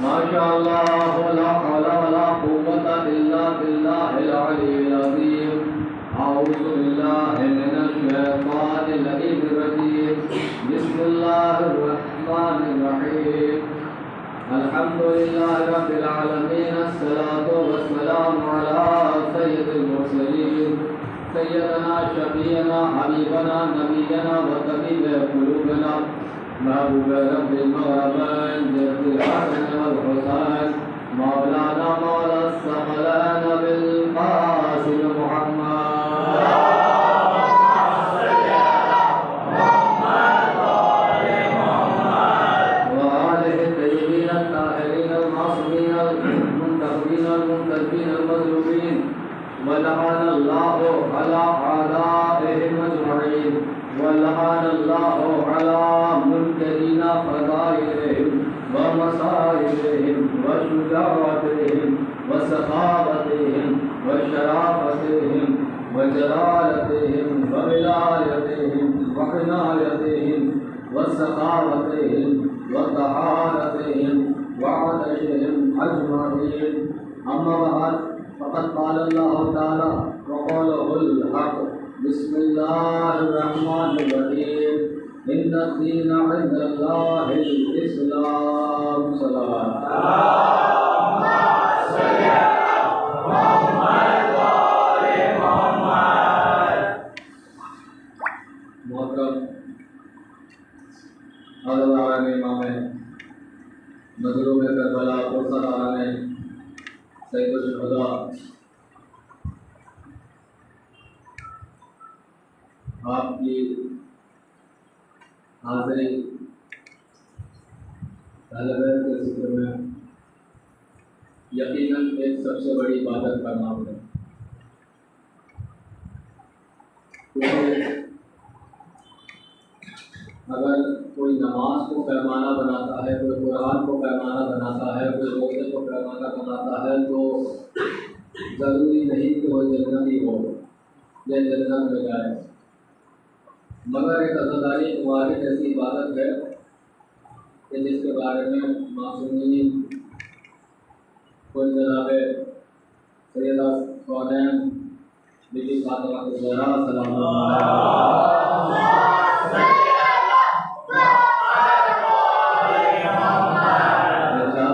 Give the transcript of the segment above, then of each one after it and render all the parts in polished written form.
माशाअल्लाह ला हौला वला कुव्वता इल्ला बिल्लाहिल अलिय्यिल अज़ीम। अऊज़ु बिल्लाहि मिनश शैतानिर रजीम। बिस्मिल्लाहिर रहमानिर रहीम। अल्हम्दुलिल्लाहि रब्बिल आलमीन। अस्सलातु वस्सलामु अला सय्यिदिल मुरसलीन सय्यदना शफीअना हबीबना नबीना व तबीब कुलूबना महबूब रब्बिल मग़रिबैन ज़िल हसन वल हुसैन मौलाना मौला सकलैन बिल क़ासिम मुहम्मद व आलिहि तय्यबीन ताहिरीन मासूमीन मुंतखबीन मुंतज़ीन मज़लूमीन व लअनल्लाहु अला आदाइहिम अजमईन व लअनल्लाहु अला मुनकरीना फ़ज़ाइलिहिम व मसाइलिहिम व शुजाअतिहिम व सखावतिहिम व शराफ़तिहिम व जलालतिहिम व विलायतिहिम व इनायतिहिम व सखावतिहिम व तहारतिहिम व अदशिहिम अजमईन। अम्मा बाद फ़क़द क़ाल अल्लाहु तआला व क़ौलुहुल हक़। बिस्मिल्लाहिर रहमानिर रहीम। इन्नद्दीन इंदल्लाहिल इस्लाम। मोहतरम हज़रात इमाम मज़लूम करबला पुरसराने सैयदुल शुहदा आपकी हाज़िरी तलबे के ज़िक्र में यकीनन एक सबसे बड़ी इबादत का नाम है। अगर कोई नमाज को पैमाना बनाता है, कोई कुरान को पैमाना बनाता है, कोई रोज़े को पैमाना बनाता है, तो ज़रूरी नहीं कि वो जन्नती हो या जन्नत में जाए। मगर एक अज़ादारी वाहिद ऐसी इबादत है कि जिसके बारे में मासूमीन कोई जनाब सैयदा कौनैन बीबी फातिमा ज़हरा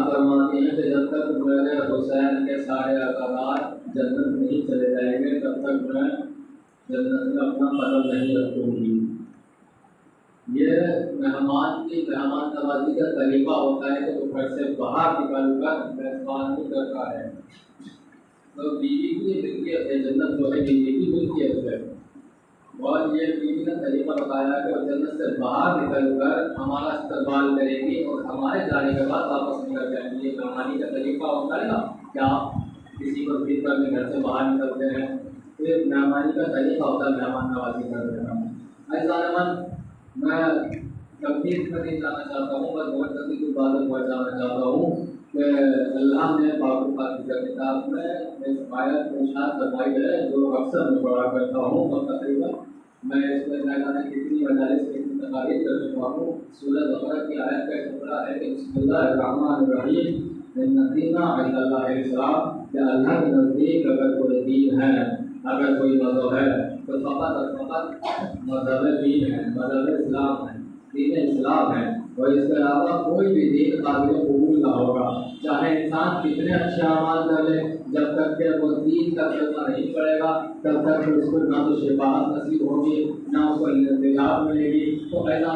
फरमाती हैं कि जब तक मेरे हुसैन के सारे अकाबार जन्नत नहीं चले जाएंगे तब तक मैं जन्नत में अपना कदम नहीं रखूँगी। ये मेहमान नवाजी का तरीक़ा होता है कि वो घर से बाहर निकल कर मेज़बान नहीं करता है। तो बीवी की मिल्कियत है, जन्नत जो है बीवी की मिल्कियत है। और ये बीवी का तरीक़ा बताया कि वो जन्नत से बाहर निकल कर हमारा इस्तक़बाल करेगी और हमारे जाने के बाद वापस निकल जाएंगी। ये मेहमानी का तरीक़ा होता है ना, क्या किसी को फिर करके घर से बाहर निकलते हैं, तो ये मेहमानी का तरीक़ा होता है मेहमान नवाजी कर देना। ऐसा मैं तकलीफ में नहीं जाना चाहता हूँ, बस बहुत जल्दी की बात पहुँचाना चाहता हूँ कि अल्लाह ने बाबू की किताब में इस आयत को इरशाद फरमाई है जो अक्सर मैं पढ़ा करता हूँ। और तकरीबन मैं इसमें न जाने कितनी मजालिस कितनी तकारीर कर चुका हूँ। सूरह बकरा की आयत का टुकड़ा है कि बिस्मिल्लाहिर्रहमानिर्रहीम इन्नद्दीना इंदल्लाहिल इस्लाम, कि अल्लाह के नज़दीक अगर कोई दीन है, अगर कोई मज़हब है तो फ़क़त और फ़क़त मज़हब दीन है, मज़हब इस्लाम है, दीन इस्लाम है। और इसके अलावा कोई भी दीन काबिल कबूल ना होगा, चाहे इंसान कितने अच्छे अमाल कर ले, जब तक कि वो दीन का कलमा नहीं पड़ेगा तब तक उसको ना तो शिफाअत नसीब होगी ना उसको निजात मिलेगी। तो ऐसा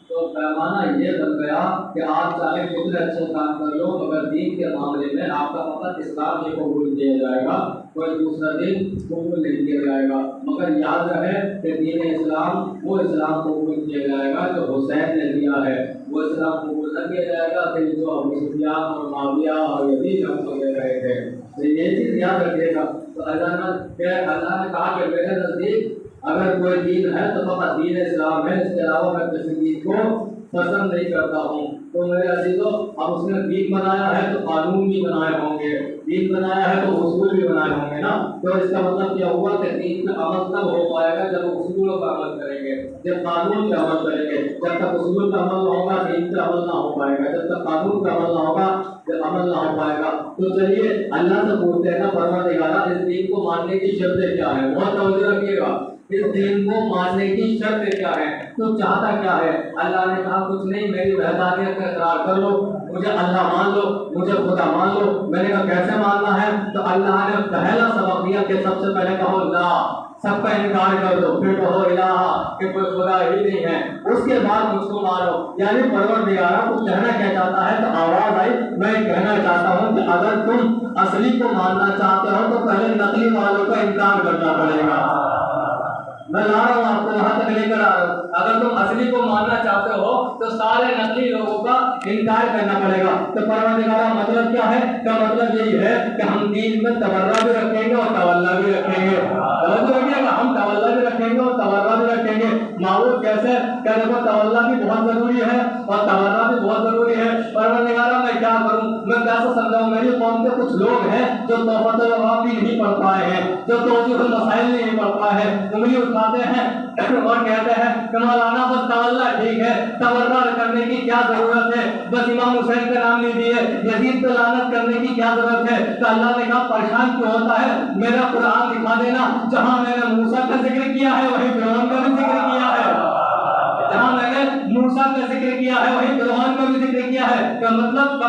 तो पैमाना ये बन गया कि आप चाहे कितने अच्छे काम कर लो, अगर दीन के मामले में आपका फ़क़त इस्लाम ही कबूल किया जाएगा, कोई दूसरा दीन कबूल नहीं किया जाएगा। मगर याद रहे कि दीन इस्लाम वो इस्लाम कबूल किया जाएगा जो हुसैन ने दिया है, वो इस्लाम कबूल न किया जाएगा कि जो अबू सुफियान और माविया और यजीद वगैरह रहे थे। तो ये चीज़ याद रखिएगा। तो अल्लाह ने कहा कि मेरे नज़दीक अगर कोई दीन है तो फ़क़त दीन इस्लाम है, इसके अलावा मैं किसी दीन को पसंद नहीं करता हूँ। तो मेरे अजीजों, अब उसने दीन बनाया है तो कानून भी बनाए होंगे, दीन बनाया है तो उसूल भी बनाए होंगे ना। तो इसका मतलब क्या हुआ कि दीन पे अमल तब हो पाएगा जब उसूलों पर अमल करेंगे, जब कानून पे अमल करेंगे। जब तक उसूल पे अमल ना होगा दीन पे अमल ना हो पाएगा, जब तक कानून पे अमल ना होगा जब अमल ना हो पाएगा। तो चलिए अल्लाह से पूछते हैं ना, परवरदिगारा इस दीन को मानने की शर्तें क्या है। बहुत तवज्जो रखिएगा, इस दीन को मानने की शर्तें क्या है, तो चाहता क्या है। अल्लाह ने कहा कुछ नहीं, मेरी वहदानियत का इकरार कर लो, मुझे अल्लाह मान लो, मुझे खुदा मान लो। मैंने कहा कैसे मानना है, तो अल्लाह ने पहला सबक दिया कि सबसे पहले कहो ला, सबका इनकार कर दो, फिर कहो इलाहा कि कोई खुदा ही नहीं है, उसके बाद मुझको मानो। यानी परवरदिगारा को कहना क्या चाहता है, तो आवाज आई, मैं कहना चाहता हूँ कि अगर तुम असली को मानना चाहते हो तो पहले नकली वालों का इनकार करना पड़ेगा। मैं ला रहा हूँ आपको, वहां तक लेकर आ रहा हूँ। अगर तुम असली को मानना चाहते हो तो सारे नकली लोगों का इनकार करना पड़ेगा। तो परवरदिगारा मतलब क्या है, का मतलब यही है कि हम दीन में तबर्रा भी रखेंगे और तवल्ला भी रखेंगे। रखिएगा, हम तवल्ला भी रखेंगे और तबर्रा भी रखेंगे। मामूल कैसे, क्या देखो तवल्ला भी बहुत जरूरी है और तबर्रा भी बहुत जरूरी है। परवरदिगारा मैं क्या करूँ, मैं कैसे समझाऊँ। मेरी कौम के कुछ लोग हैं जो तोहफत जवाब भी नहीं पढ़ पाए हैं, जो तौजीहुल मसाइल नहीं पढ़ पाए हैं, उंगली उठाते हैं और कहते हैं कि मौलाना बस तवल्ला ठीक है, तवल्ला करने की क्या जरूरत है, बस इमाम हुसैन का नाम लीजिए, यजीद पे लानत करने की क्या जरूरत है। तो अल्लाह ने कहा परेशान क्यों होता है, मेरा कुरान दिखा देना, जहां मैंने मूसा का जिक्र किया है वहीं फिरौन का भी जिक्र किया है, जहां मैंने मूसा का जिक्र किया है वहीं फिरौन का भी जिक्र किया है। का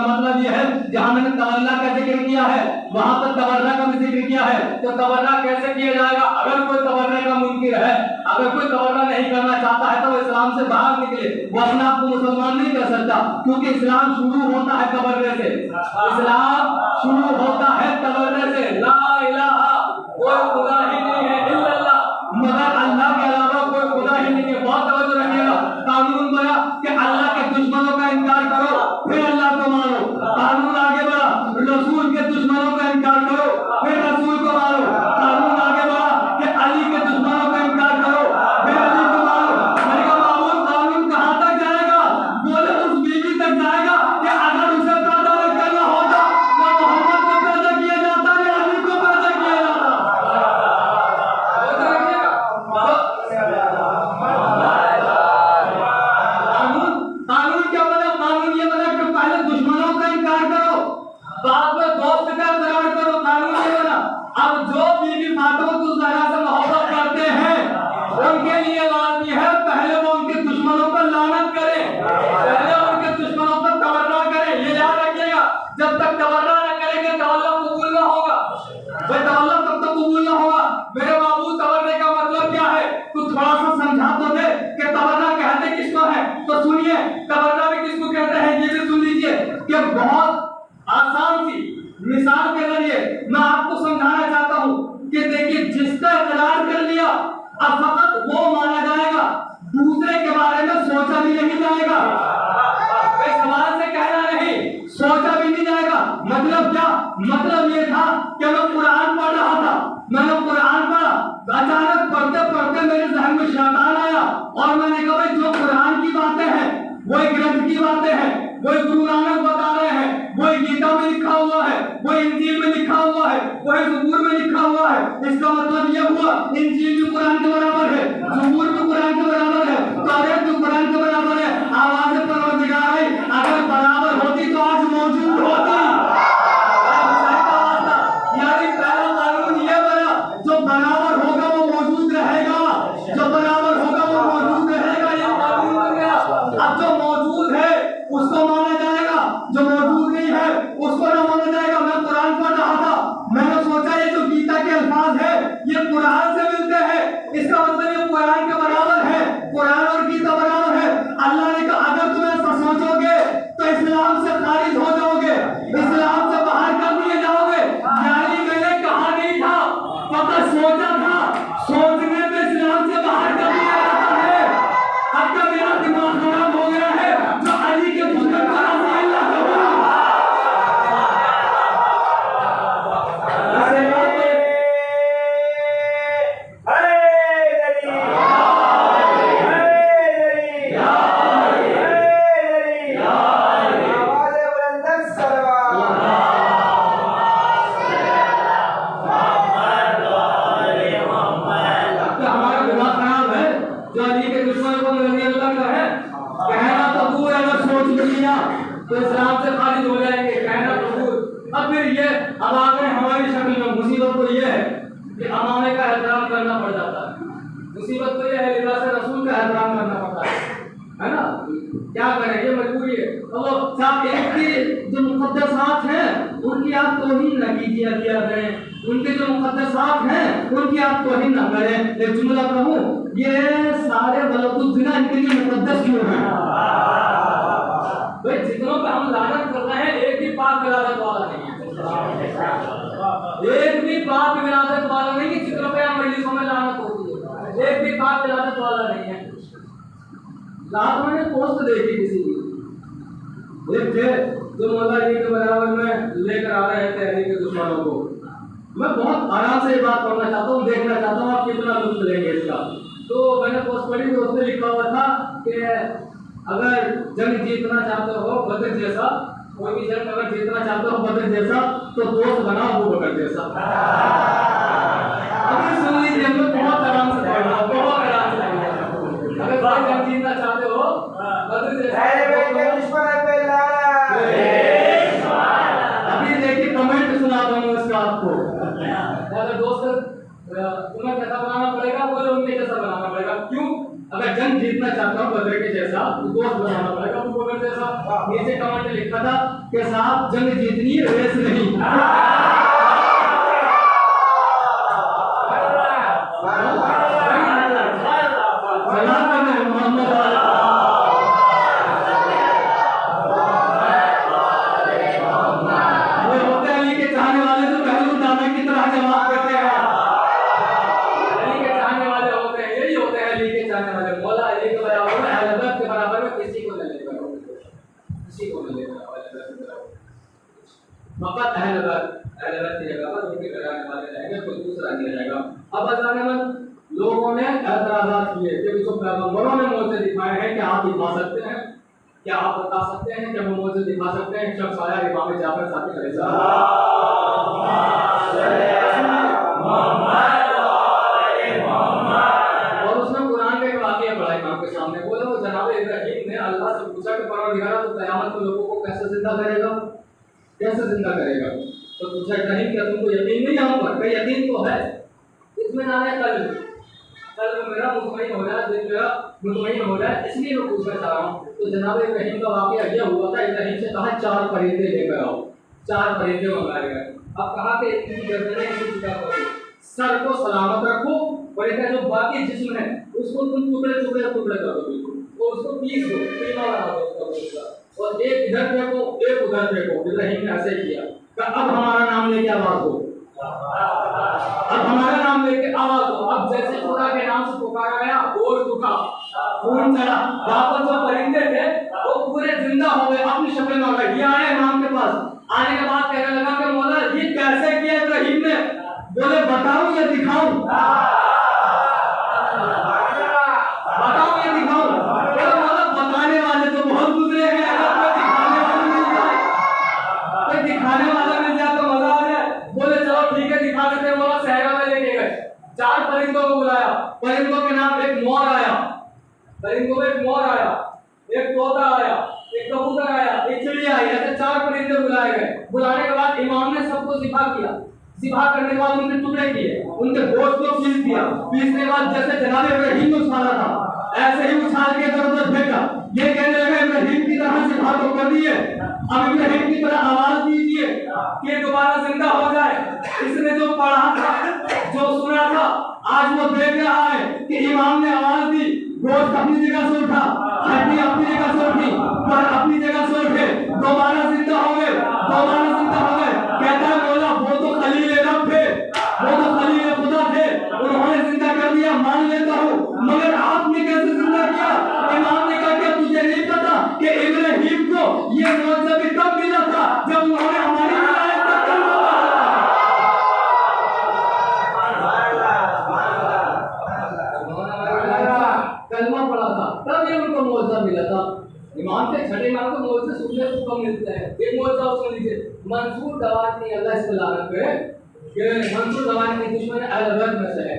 मतलब यह है जहां मैंने तवल्ला का जिक्र किया है वहां पर तबर्रा का भी जिक्र किया है। तो तबर्रा कैसे किया जाएगा, अगर कोई तबर्रा का मुनकिर है, अगर कोई तबर्रा नहीं करना चाहता है तो वो इस्लाम से बाहर निकले, वो अपने आप को मुसलमान नहीं कर सकता, क्योंकि इस्लाम शुरू होता है तबर्रे से, इस्लाम शुरू होता है तबर्रे से। ला इलाहा, कोई खुदा ही नहीं है इल्लल्लाह, मगर अल्लाह के अलावा कोई खुदा ही नहीं है। बहुत तवज्जो रखिएगा, कानून बना कि अल्लाह के दुश्मनों का इनकार करो फिर अल्लाह को मानो। कानून आगे बढ़ा, रसूल के दुश्मनों का इनकार करो फिर रसूल को मानो। कानून आगे बढ़ा कि अली के दुश्मनों का इनकार करो फिर अली को मानो। मैंने कहा मामूल कानून कहां तक जाएगा, बोले उस बीवी तक जाएगा कि अगर उसे पैदा न करना होता तो मोहम्मद को पैदा किया जाता या अली को पैदा किया जाता। कानून क्या बना, कानून ये बना कि पहले दुश्मनों का इनकार करो, बाद में दोस्त का इकरार करो। कानून ये बना। अब जो बीवी फातिमा ज़हरा से मोहब्बत करते हैं उनके लिए लाज़मी है पहले वो उनके दुश्मनों पर लानत करें, पहले उनके दुश्मनों पर तबर्रा करें। ये याद रखिएगा, जब तक तबर्रा न करेंगे तवल्ला कबूल ना होगा, भाई तवल्ला तब तक कबूल ना होगा। मेरे बाबू तबर्रे का मतलब क्या है, कुछ थोड़ा सा समझा तो दे कि तबर्रा कहते किसको है। तो सुनिए तबर्रा भी किसको कहते हैं ये भी सुन लीजिए कि बहुत आसान सी मिसाल के जरिए मैं आपको समझाना चाहता हूँ कि देखिए जिसका इकरार कर लिया अब फकत वो माना जाएगा, दूसरे के बारे में सोचा भी नहीं जाएगा, सवाल से कहना नहीं, सोचा भी नहीं जाएगा। मतलब क्या, मतलब ये था कि मैं कुरान पढ़ रहा था, मैंने कुरान पढ़ा, अचानक पढ़ते पढ़ते मेरे जहन में शैतान आया और मैंने कहा भाई जो कुरान की बातें हैं वही ग्रंथ की बातें हैं, वही गुरु नानक बता रहे हैं, वही गीता में लिखा हुआ है, वही इंजील में लिखा हुआ है, वही ज़बूर में लिखा हुआ है। इसका मतलब यह हुआ इंजील भी कुरान के बराबर है, ज़बूर भी कुरान के बराबर है, तौरात भी कुरान के बराबर है। आवाज़ परवरदिगार है, अगर बराबर होती तो आज मौजूद होती। यानी पहला कानून यह बना, जो बराबर होगा वो मौजूद रहेगा, जो बराबर होगा वो मौजूद रहेगा, ये कानून बन गया। अब जो मौजूद है उसको माना जाएगा, जो मौजूद नहीं है उसको ना माना जाएगा। मैं कुरान पढ़ रहा था, मैंने सोचा ये जो गीता के अल्फाज है ये कुरान से मिलते हैं, इसका मतलब ये कुरान के बराबर है, कुरान और गीता बराबर है। अल्लाह ने कहा अगर अब आ गए हमारी शक्ल में। मुसीबत तो ये है कि अमामे का एहतराम करना पड़ जाता है, मुसीबत तो ये है लिबास रसूल का एहतराम करना पड़ता है ना। क्या करें, ये मजबूरी है। तो साहब एक की जो मुकद्दसात हैं उनकी आप तौहीन न कीजिए, किया करें। उनके जो मुकद्दसात हैं उनकी आप तौहीन न करें। एक जुमला कहूँ, ये सारे वलदुज़्ज़िना इनके लिए मुकद्दस क्यों हैं? भाई जितनों पे हम लानत कर रहे हैं एक भी पाक विरासत वाला नहीं है, एक भी पाक विरासत वाला नहीं है। जितनों पे हम मजलिसों में लानत होती है, एक भी पाक विरासत वाला नहीं है। रात मैंने पोस्ट देखी किसी की, एक थे जो मौला जी के बराबर में लेकर आ रहे थे अली के दुश्मनों को। मैं बहुत आराम से ये बात पढ़ना चाहता हूँ, देखना चाहता हूँ आप कितना लुत्फ लेंगे इसका। तो मैंने पोस्ट पढ़ी तो उसमें लिखा हुआ था कि अगर जंग जीतना चाहते हो बदर जैसा, कोई भी जंग अगर जीतना चाहते हो बदर जैसा, तो दोस्त बनाओ अबू बकर जैसा। अभी सुन लीजिए, हम लोग बहुत आराम से पढ़ना, बहुत आराम से पढ़ना। अगर कोई जंग जीतना चाहते हो बदर जैसा, अभी देखिए कमेंट सुनाता हूँ इसका आपको। अगर दोस्त तुम्हें कैसा बनाना पड़ेगा, बोले उनके जैसा बनाना पड़ेगा। क्यों? अगर जंग जीतना चाहता हूँ बदर के जैसा, तो दोस्त बनाना पड़ेगा अबू बकर जैसा। नीचे कमेंट लिखा था कि साहब जंग जीतनी है, रेस नहीं। अब अचानक लोगों ने एतराज़ात किए कि जो पैगंबरों ने मोज़े दिखाए हैं, क्या आप दिखा सकते हैं? क्या आप बता सकते हैं कि वो मोज़े दिखा सकते हैं? शख्स आया इमाम जाफर सादिक अलैहिस्सलाम, और उसने कुरान का एक वाक़या पढ़ा इमाम के सामने। बोले वो जनाब इब्राहीम ने अल्लाह से पूछा कि परवरदिगार तो क़यामत में लोगों को कैसे जिंदा करेगा, कैसे जिंदा करेगा? तो पूछा इब्राहीम क्या तुमको यकीन नहीं हम पर? यकीन तो है, इसमें ना है कल मेरा मुतमईन हो रहा है, दिल मेरा मुतमईन हो रहा है, इसलिए मैं पूछना चाह रहा हूँ। तो जनाब इब्राहीम का वाक़या यह हुआ था, इब्राहीम से कहा 4 परिंदे लेकर आओ। 4 परिंदे मंगाए गए। अब कहा कि इतनी गर्दनें इसी जगह करो, सर को सलामत रखो, और इसका जो बाकी जिस्म है उसको तुम टुकड़े टुकड़े टुकड़े कर दो बिल्कुल, और उसको पीस दो, कीमा बना दो उसका, और एक इधर फेंको एक उधर फेंको। इब्राहीम ने ऐसे किया। अब हमारा नाम लेके आवाज दो, अब हमारा नाम लेके आवाज दो। अब जैसे खुदा के नाम से पुकारा गया, गोश्त उठा, खून चढ़ा, वापस जो परिंदे थे वो पूरे जिंदा हो गए, अपनी शक्ल में आ गए। ये आए इमाम के पास, आने के बाद कहने लगा कि मौला ये कैसे किया इब्राहीम ने? बोले बताऊं या दिखाऊं? बताऊं या दिखाऊं? बोले मौला बताने वाले तो बहुत गुजरे हैं, अगर कोई दिखाने वाला मिल जाए तो मजा आ जाए। बोले चलो ठीक है दिखा देते हैं। मौला सहरा में लेके गए, 4 परिंदों को बुलाया। परिंदों के नाम, एक मोर आया, परिंदों में एक मोर आया, एक तोता आया, एक कबूतर आया, एक चिड़िया आई। ऐसे 4 परिंदे बुलाए गए। बुलाने के बाद इमाम ने सबको ज़िबा किया। ज़िबा करने के बाद उनके टुकड़े किए, उनके गोश्त को पीस दिया। पीसने के बाद जैसे जनाब इब्राहीम ने उछाला था ऐसे ही उछाल के इधर उधर फेंका। ये कहने लगा इब्राहीम की तरह ज़िबा तो कर दिए, अब इब्राहीम की तरह आवाज दीजिए कि दोबारा जिंदा हो जाए। इसने जो पढ़ा था, जो सुना था, आज वो देख रहा है कि इमाम ने आवाज दी, गोश्त अपनी जगह से उठा, हड्डी अपनी जगह से उठी, पर अपनी जगह से उठे, दोबारा जिंदा हो गए, दोबारा जिंदा हो गए। कहता है मौला वो तो खलील रब थे, वो तो खलील खुदा थे, उन्होंने जिंदा कर दिया, मान लेता हूँ, मगर आपने कैसे जिंदा किया? इमाम ने कहा कि तुझे नहीं पता कि इब्राहीम को ये मौजज़ा भी तब मिला था जब उन्होंने हमारी विलायत का कलमा पढ़ा था, तब ये उनको मौजज़ा मिला था। इमाम के छठे इमाम को मौजज़े सुनने को कम मिलते हैं। एक मौजज़ा उसको लीजिए, मंसूर दवानी, अल्लाह इसको लानत करे, कि मंसूर दवानी दुश्मन अहल बैत में से है।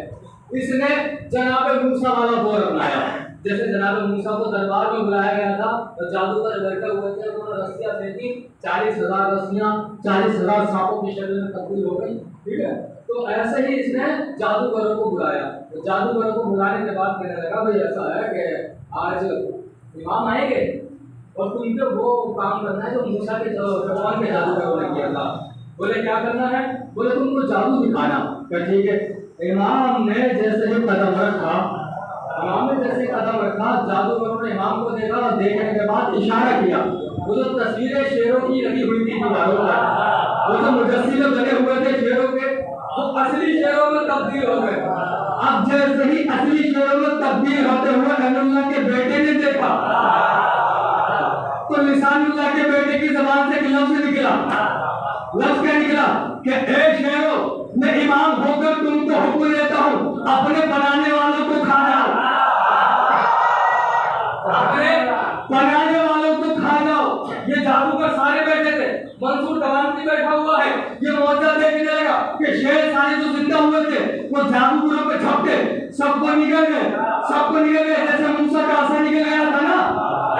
इसने जनाब मूसा वाला बोर अपनाया। जैसे जनाब मूसा को दरबार में बुलाया गया था तो जादूगर बैठे हुए थे, उन्होंने रस्सियां फेंकी, 40,000 रस्सियां 40,000 सांपों की शक्ल में तब्दील हो गई। ठीक है, तो ऐसे ही इसने जादूगरों को बुलाया। तो जादूगरों को बुलाने के बाद कहने लगा भाई ऐसा है कि आज इमाम आएंगे और तुमको वो काम करना है जो मूसा के जवान के जादूगरों ने किया था। बोले क्या करना है? बोले तुमको जादू दिखाना। ठीक है, इमाम ने जैसे ही कदम रखा, जादूगरों ने इमाम को देखा और देखने के बाद इशारा किया। वो जो तस्वीरें शेरों की लगी हुई थी दीवारों पर, वो जो मुजस्सिम बने हुए थे शेरों के, वो असली शेरों में तब्दील हो गए। अब जैसे ही असली शेरों में तब्दील होते हुए अल्लाह के बेटे ने देखा तो लिसानुल्लाह के बेटे की जबान से एक लफ्ज निकला। लफ्ज क्या निकला कि ए शेरों, मैं इमाम होकर तुमको हुक्म देता हूँ अपने बनाने वालों को खा जाओ, अपने बनाने वालों को खा जाओ। ये जादूगर सारे बैठे थे, मंसूर दवांती बैठा हुआ है, ये मौका देखने लगा कि शेर सारे जो जिंदा हुए थे वो जादूगरों पे झपटे, सबको निकल गए, सबको निकल गए। जैसे मूसा का असर निकल गया था ना,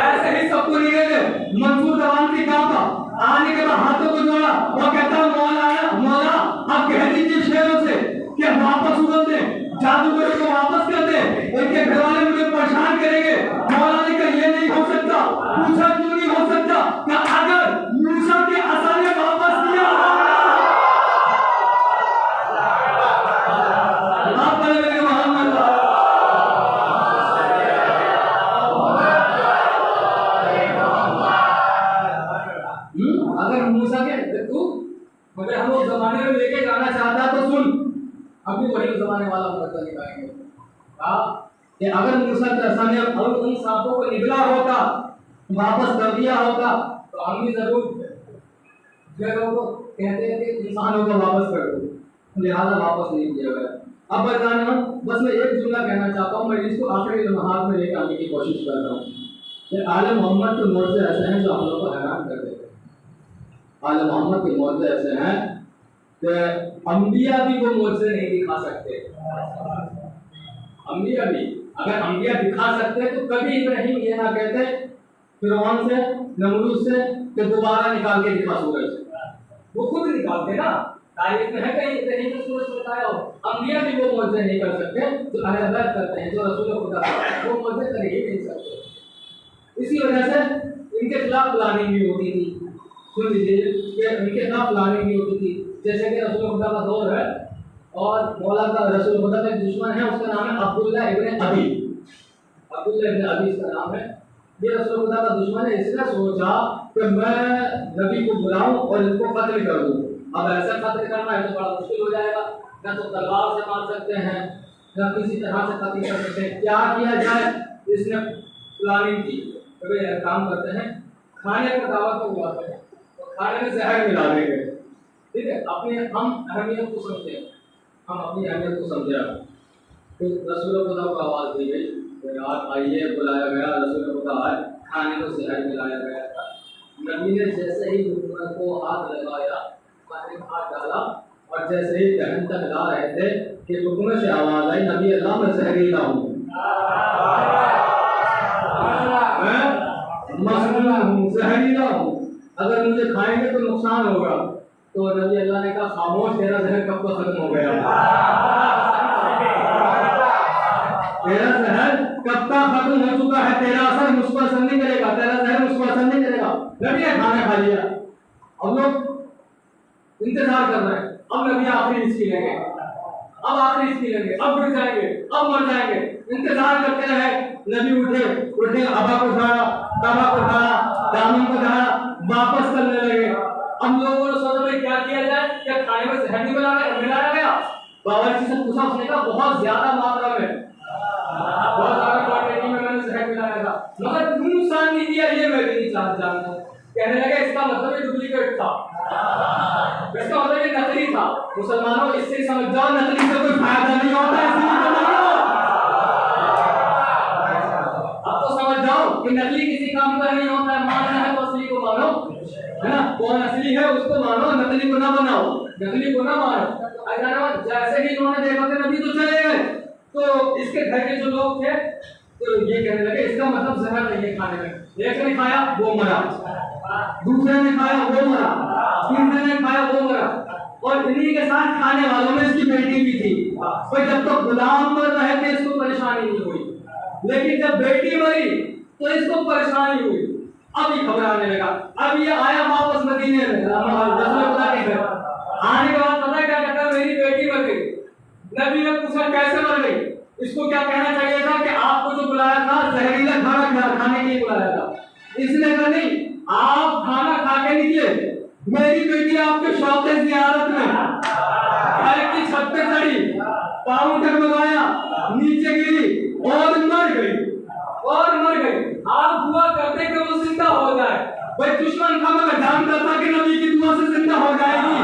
ऐसे ही सबको निकल गए। मंसूर दवांती कहाँ था? आने के बाद हाथों को जोड़ा, वो कहता मौला अब कह दीजिए शेरों से कि वापस उड़ल दे, जादूगरों को वापस कर दे, उनके घर वाले मुझे परेशान करेंगे। मौला ने कहा ये नहीं हो सकता। पूछा क्यों नहीं हो सकता? कि अगर मूसा के असर ने वापस किया आप बोलेंगे मोहम्मद, अगर मूसा के तू मगर हम लोग जमाने में लेके जाना चाहता तो सुन, अभी वही जमाने वाला मतलब निकालेंगे कि अगर मूसा के असर ने और उन सांपों को निकला होता, वापस कर दिया होता तो हम भी जरूर जगह को कहते हैं कि इंसानों को वापस कर दो, लिहाजा वापस नहीं किया गया। अब बताने हम बस मैं एक जुमला कहना चाहता हूँ, मैं इसको आखिरी लम्हात में लेकर आने की कोशिश कर रहा हूँ कि आले मोहम्मद के मोर्चे ऐसे हैं जो हम लोग को हैरान कर देते हैं। आले मोहम्मद के मोर्चे ऐसे हैं कि अंबिया भी वो मोर्चे नहीं दिखा सकते। अंबिया भी अगर अंबिया दिखा सकते तो कभी इब्राहिम ये ना कहते फिरौन से, नमरूद से कि दोबारा निकाल के दिखा सूरज, वो खुद निकालते ना। तारीफ में है कहीं इब्राहिम ने सूरज बताया हो। अंबिया भी वो मोर्चे नहीं कर सकते जो अहले बैत करते हैं, जो रसूल खुदा वो मोर्चे कर ही नहीं सकते। इसी वजह से इनके खिलाफ प्लानिंग भी होती थी। सुन लीजिए कि इनके खिलाफ प्लानिंग भी होती थी। जैसे कि रसूल खुदा का दौर है और मौला का रसूल खुदा का दुश्मन है, उसका नाम है अब्दुल्लाह इब्न अबी। अब्दुल्लाह इब्न अबी इसका नाम है। ये रसूल खुदा का दुश्मन है। इसने सोचा कि मैं नबी को बुलाऊं और इनको कत्ल कर दूं। अब ऐसा कत्ल करना है तो बड़ा मुश्किल हो जाएगा, ना तो तलवार से मार सकते हैं, ना किसी तरह से कत्ल कर सकते हैं। क्या किया जाए? इसने प्लानिंग की, तो वे काम करते हैं, खाने को दावत को बुलाते हैं और खाने में जहर मिला देंगे। ठीक है, अपने हम अहमियत को समझते हैं, हम अपनी अहमियत को समझे। तो रसूल खुदा को आवाज़ दी गई, तो यार आइए, बुलाया गया, रसूल खुदा आए, खाने को जहर मिलाया गया था। नबी ने जैसे ही दुश्मन को हाथ लगाया, खाने में हाथ डाला और जैसे ही दहन तक ला रहे थे कि हुक्म से आवाज़ आई, नबी अल्लाह मैं जहरीला हूँ, मसनून हूँ, जहरीला हूँ, अगर मुझे खाएंगे तो नुकसान होगा। तो नबी अल्लाह ने कहा खामोश, तेरा जहर कब को खत्म हो गया, तेरा जहर कब का खत्म हो चुका है, तेरा असर मुझ पर असर नहीं करेगा, तेरा जहर मुझ पर असर नहीं करेगा। नबी ने खाना खा लिया, अब लोग इंतजार कर रहे हैं, अब नबी आखिरी हिस्सी लेंगे, अब आखिरी हिस्सी लेंगे, अब गिर जाएंगे, अब मर जाएंगे। इंतजार करते रहे, नबी उठे, अबा को उठाया, काबा को उठाया, दामन को उठाया, वापस करने लगे। हम लोगों ने सोचा भाई क्या किया जाए, क्या खाने में जहर नहीं मिलाया गया? बावर्ची से पूछा, उसने कहा बहुत ज्यादा मात्रा में, बहुत ज्यादा क्वांटिटी में मैंने जहर मिलाया था, मगर क्यों नुकसान नहीं किया ये मैं भी नहीं जानता। कहने लगे इसका मतलब ये डुप्लीकेट था, इसका मतलब ये नकली था। मुसलमानों इससे समझ जाओ नकली से कोई फायदा नहीं होता, इसलिए तो नहीं हो। अब तो समझ जाओ कि नकली किसी काम का नहीं होता है, मानना है तो असली को मानो, है ना? कौन असली है उसको मानो, नकली को ना बनाओ, नकली को ना मानो। जैसे ही इन्होंने देखा कि नबी तो चले गए, तो इसके घर के जो लोग थे तो ये कहने लगे इसका मतलब जहर नहीं है खाने में। एक ने खाया वो मरा, दूसरे ने खाया वो मरा, तीसरे ने खाया वो मरा, और इन्हीं के साथ खाने वालों में इसकी बेटी भी थी। तो जब तक गुलाम मर रहे थे इसको परेशानी नहीं हुई, लेकिन जब बेटी मरी तो इसको परेशानी हुई। अब ये घबराने लगा। अब ये आया वापस मदीने में रसूलुल्लाह के घर। आने के बाद पता क्या कहता है, मेरी बेटी मर गई। नबी ने पूछा कैसे मर गई? इसको क्या कहना चाहिए था कि आपको जो बुलाया था जहरीला खाना खाने के लिए बुलाया था। इसने कहा नहीं, आप खाना खा के निकले, मेरी बेटी आपके शौक ज़ियारत में घर की छत पे चढ़ी, पाँव डगमगाया, नीचे गिरी और मर गई। आप दुआ करते कि वो जिंदा हो जाए। भाई दुश्मन था मगर जानता था कि नबी की दुआ से जिंदा हो जाएगी।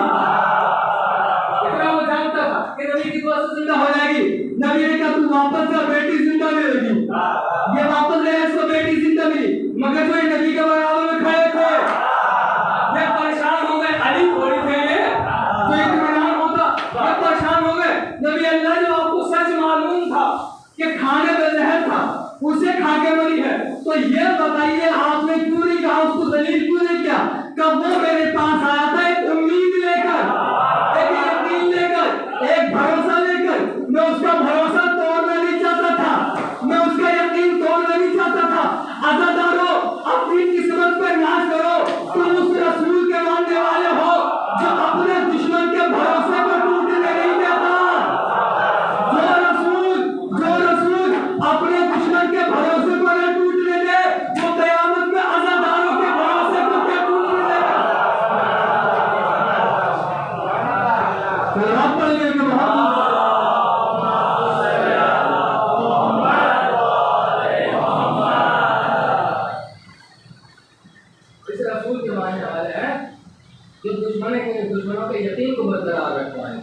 इतना वो जानता था कि नबी की दुआ से जिंदा हो जाएगी। नबी ने कहा तू वापस जा, बेटी जिंदा मिलेगी। ये वापस गया, इसको बेटी जिंदा मिली, मगर जो नबी के बराबर में खड़े थे ये परेशान हो गए। अली थोड़ी थे ये तो इत्मीनान होता, ये परेशान हो गए। नबी अल्लाह जो आपको सच मालूम था कि खाने में जहर था, उसे खा के मरी है, तो ये बताइए आपने क्यों नहीं कहा, उसको दलील क्यों नहीं किया? कब वो मेरे पास आया था एक उम्मीद लेकर, एक यकीन लेकर, एक भरोसा लेकर। मैं उसका भरोसा तोड़ना नहीं चाहता था, मैं उसका यकीन तोड़ना नहीं चाहता था। अज़ादारों, अपनी किस्मत पर नाज करो। तुम उस रसूल के मानने वाले हो जो अपने दुश्मन के भरोसे पर टूटने नहीं देता। जो रसूल अपने दुश्मन के भरोसे पर न टूटने दे, वो क़यामत में अज़ादारों के भरोसे पर क्या टूटने देगा? कलमा पढ़िए कि इस रसूल के मानने वाले हैं जो दुश्मनों के यकीन को बरकरार रखवाएं,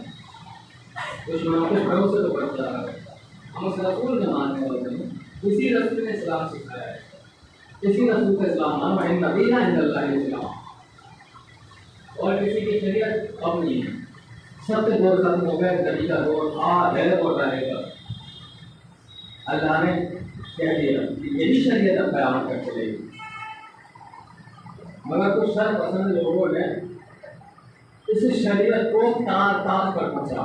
दुश्मनों के भरोसे को बरकरार रखवाएं। हम उस रसूल के मानने वाले हैं। इसी रसूल ने इस्लाम सिखाया है, इसी रसूल का इस्लाम मानो है, नबीना इंदल्लाह इस्लाम। और किसी की शरीयत अब नहीं है, सबके दौर खत्म हो गए, नबी का दौर है और रहेगा। अल्लाह ने कह दिया कि यही शरीयत अब क़यामत तक चलेगी। मगर कुछ शर पसंद लोगों ने इस शरीयत को तार तार कर पहुंचा।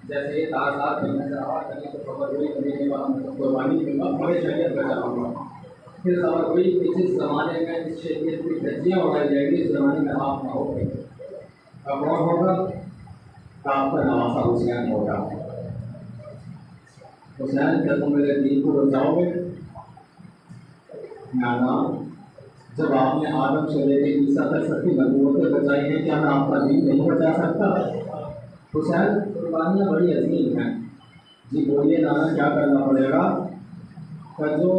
जैसे ये तार तार करने से आवाज़ करने को खबर हुई, कभी के बाद मैं कुर्बानी दूंगा, बड़े शरीयत पर जाऊँगा। फिर खबर हुई कि जिस ज़माने में इस शरीयत की धज्जियाँ उड़ाई जाएगी, इस ज़माने में आप ना हो गए। अब कौन होगा? आपका नवासा हुसैन होगा। हुसैन क्या तुम मेरे दीन को बचाओगे? ना, जब आपने आदम से लेकर ईसा तक सबकी नबूवतें बचाई हैं, क्या मैं आपका दीन नहीं बचा सकता? हुसैन कुर्बानियाँ बड़ी अजीम हैं जी। बोलिए नाना क्या करना पड़ेगा? जो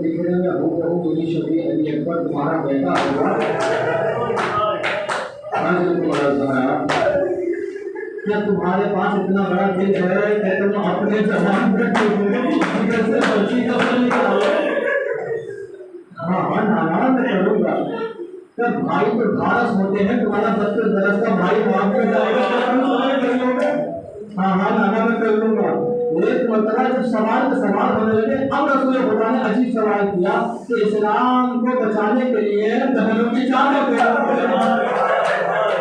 दिखने में हूबहू मुझे शबी अली अकबर तुम्हारा बेटा होगा, क्या तुम्हारे पास इतना बड़ा दिल है कि तुम अपने जवान हाँ नाना मैं करूँगा। जब भाई तो ढारस होते हैं, तुम्हारा 70 बरस का भाई माफ कर जाएगा। हाँ नाना मैं कर लूंगा। एक मरतबा जब सवाल पे सवाल होने लगे, अब रसूल खुदा ने अजीब सवाल किया कि इस्लाम को बचाने के लिए बहनों की चादर।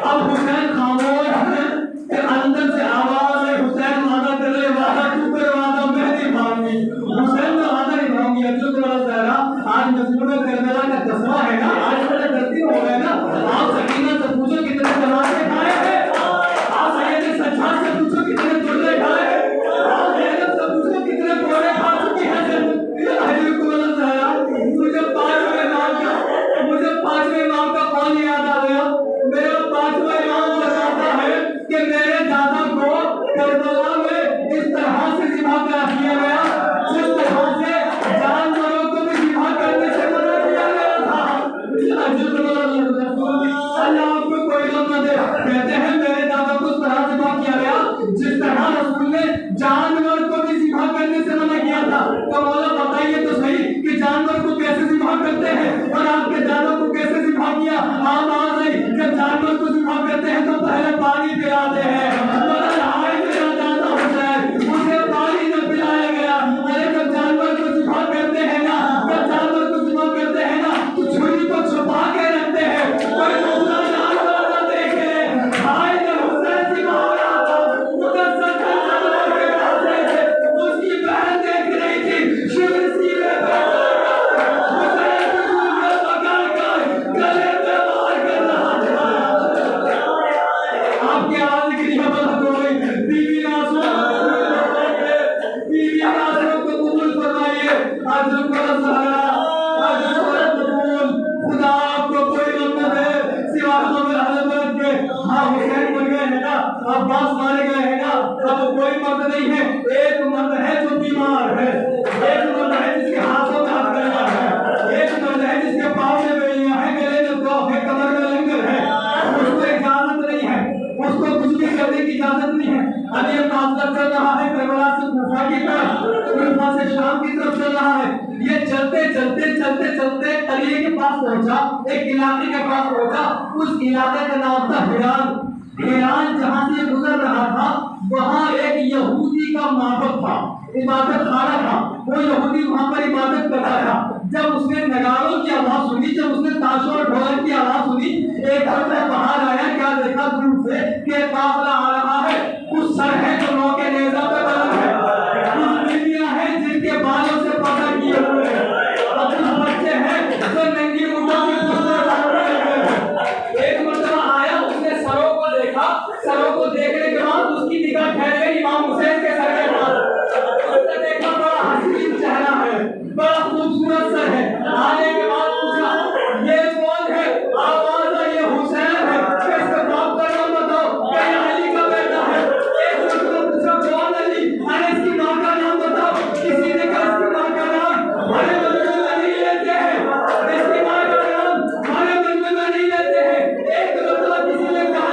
अब हुसैन खामोश है कि अंदर से आवाज है, हुसैन वादा कर रहे, वादा तू कर, वादा मैं नहीं मांगी। हुसैन ने वादा नहीं मांगी। अब्दुल कलाम सहरा आज मजमून करबला का 10वां है ना, आज बड़े गलती हो गए ना। आप सकीना से पूछो कितने जनाजे खाए हैं, आप सैयद सज्जाद से पूछो कितने दुल्ले खाए हैं, आप ज़ैनब से पूछो कितने कोड़े खा चुकी है। मुझे पांचवें इमाम का कौन याद आ गया? मेरा पांचवा इमाम बताता है कि मेरे दादा को करबला में इस तरह से ज़िबा किया गया जिस तरह से जानवरों को भी ज़िबा करने से मना किया गया था। अल्लाह आपको कोई गम न दे। कहते हैं मेरे दादा को उस तरह ज़िबा किया गया जिस तरह रसूल ने जानवर को भी ज़िबा करने से मना किया था। तो मौला बताइए तो सही कि जानवर को कैसे ज़िबा करते हैं और आपके दादा को कैसे ज़िबा किया? आप आज जब जानवर को ज़िबा करते हैं तो पहले पानी पिलाते हैं, मगर हाय मेरा दादा हुसैन, उसे पानी न पिलाया गया, हाँ हुसैन मर गए है ना, अब्बास मारे गए है ना, अब कोई मर्द नहीं है, एक मर्द है जो बीमार है, एक मर्द है जिसके हाथों में हथकड़ियां है, एक मर्द है जिसके पाँव में बेड़ियां है, गले में तोप है, कमर में लंगर है, उसको इजाजत नहीं है, उसको कुछ भी करने की इजाजत नहीं है। अभी ये काफिला चल रहा है करबला से कूफा की तरफ, कूफा से शाम की तरफ चल रहा है। ये चलते चलते चलते चलते कलिए के पास पहुंचा, एक इलाके के पास पहुंचा, उस इलाके का नाम था हिरान। हिरान जहां से गुजर रहा था वहां एक यहूदी का माबद था, इबादत खाना था, वो यहूदी वहां पर इबादत कर रहा था। जब उसने नगारों की आवाज सुनी, जब उसने ताशों और ढोल की आवाज सुनी, एक हफ्ते बाहर आया, क्या देखा दूर से कि काफिला आ रहा है, कुछ सर है जो नौ के नेजा पे बलंद है, कुछ बीवियां हैं जिनके बालों से पर्दा किए हुए हैं, और कुछ बच्चे हैं जो नंगी ऊँटों की पुस्तक डाल रहे हैं। एक मर्तबा आया, उसने सरों को देखा, सरों को देखने के बाद उसकी निगाह ठहर गई इमाम हुसैन के सर के पास। उसने देखा बड़ा हसीन चेहरा है, बड़ा खूबसूरत सर है। आने के बाद पूछा ये कौन है, आवाज आई ये हुसैन है, इसके बाप का नाम बताओ, कहीं अली का बेटा है। एक मर्तबा पूछा कौन अली, अरे इसकी माँ का नाम बताओ, किसी ने कहा इसकी माँ का नाम हमारे मजमे में नहीं लेते हैं, इसकी माँ का नाम हमारे मजमे में नहीं लेते हैं। एक मर्तबा किसी ने कहा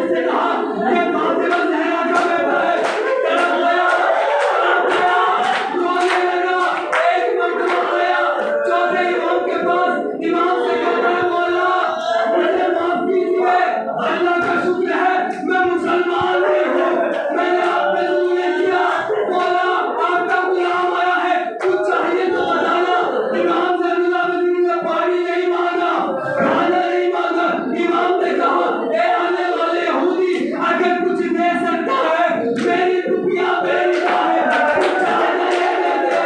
से कहा ये फातिमा ज़हरा का बेटा है, तड़प गया, रोने लगा। एक मर्तबा आया चौथे इमाम के पास, इमाम से कहता है मौला मुझे माफ कीजिए, अल्लाह का शुक्र है मैं मुसलमान नहीं हूँ, मैंने आप पे जुल्म नहीं किया, मौला आपका गुलाम आया है, कुछ चाहिए तो बताना। इमाम से दुआ में पानी नहीं मांगा, खाना नहीं मांगा। इमाम ने कहा ए आने वाले यहूदी, अगर कुछ दे सकता है मेरी टुपियां मेरी है, कुछ चाहना ले लेते,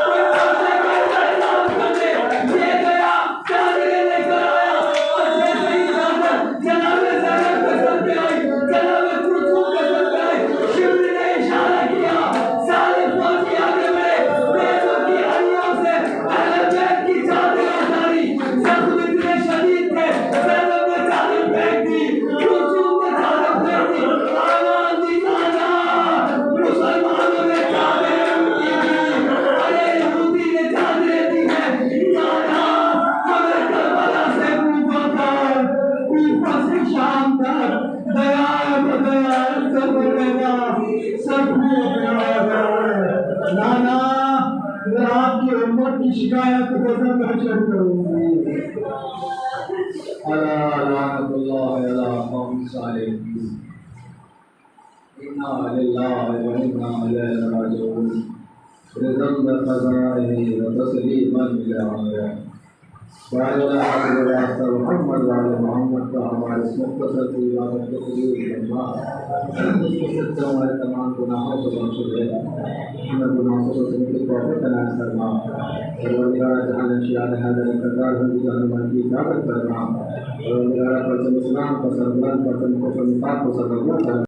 कोई पैसे का इंतजाम कर दे। ये गया चादरें लेकर आया, और जैसे ही चादर जनाबे ज़ैनब के सर पे आई, जनाबे कुलसूम के सर पे आई, शिबली ने इशारा किया, सारे फौजी आगे बढ़े, बेटों की अड़ियों से अहले बैत की चादरें उतारी, जख्म इतने शदीद थे, ज़ैनब ने चादर फेंक दी, कुलसूम ने चादर फेंक दी, आवाज़ दी नाना मुसलमानों ने चादरें उल्टी की, अरे यहूदी ने चादरें दी है नाना, मगर करबला से कूफा तक, कूफा से शाम तक दया बदया सब बदला, सब गया नाना। मैं आपकी उम्मत की शिकायत को मैं छोड़ करूंगी। अला लानतुल्लाह अला कौम सालिहीन, इन्ना लिल्लाहि व इन्ना इलैहि राजिऊन। रिज़क़ क़ज़ाए व तस्लीमन बिल वाला हज़रत मोहम्मद वाले मोहम्मद का हमारे मुख्तसर की इबादत को कबूल फरमा, उसको हमारे तमाम गुनाहों को बख्श दे, हमें गुनाहों से बचने की तौफ़ीक़ अता फरमा, और वगैरह जहाँ नशियात हैदर इक़्तिदार हम जहन्नम की इजाज़त फरमा, और वगैरह पर इस्लाम को सरबलंद पर को निफाक़ को सरबलंद